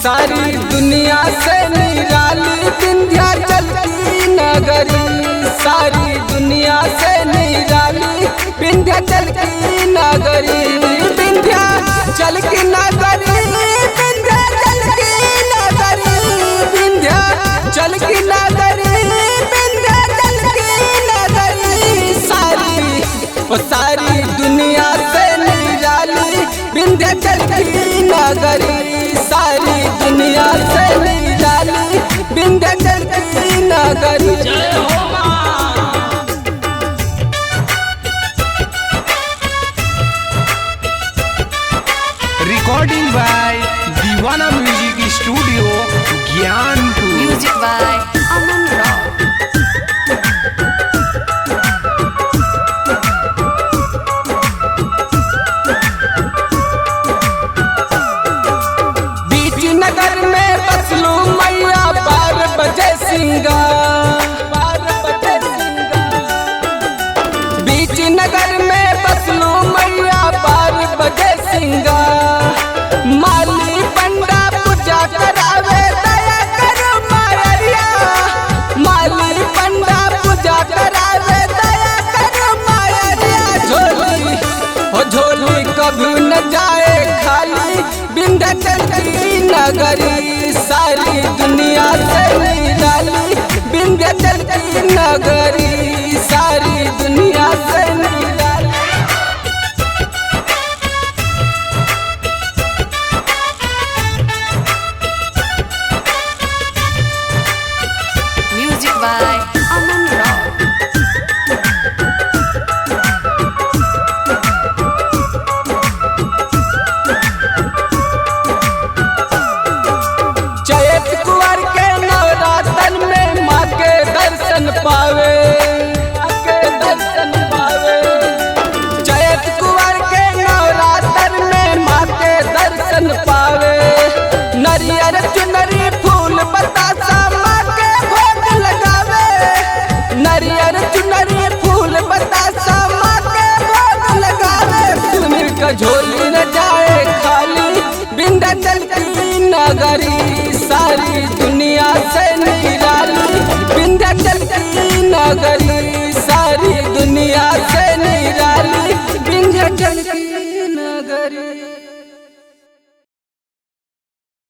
सारी दुनिया से निराली विंध्याचल की नगरी, सारी दुनिया से निराली विंध्याचल की नगरी, विंध्याचल की नगरी, विंध्याचल की नगरी, विंध्याचल की नगरी, विंध्याचल की नगरी, सारी दुनिया से निराली विंध्याचल की नगरी, सारी दुनिया से निराली विंध्याचल की नगरी। Recording by Deewana music studio Gyanpur. Music by Aman Rao. बीच नगर में बसलू मैया 12 बजे सिंगार, 12 बजे सिंगार, बीच नगर में बसलू मैया 12 बजे सिंगार, माली पंडा पूजा करावे दया करो मायरिया, माली पंडा पूजा करावे दया करो मायरिया, झोली हो झोली कभी न जाए खाली विंध्याचल की नगरी, सारी दुनिया से निराली विंध्याचल की नगरी, सारी दुनिया से निराली। म्यूजिक बाय अमन राव। चैत कुंवर के नवरातन में माँ के दर्शन पावे, माँ के दर्शन पावे, चैत कुंवर के नवरातन में माँ के दर्शन पावे, नरियर चुनरी फूल बतासा माँ के भोग लगावे, नरियर चुनरी फूल बतासा माँ के भोग लगावे, सुनील का झोली न जाए खाली विंध्याचल की नगरी, सारी दुनिया से निराली विंध्याचल की नगरी, सारी दुनिया से निराली विंध्याचल की नगरी।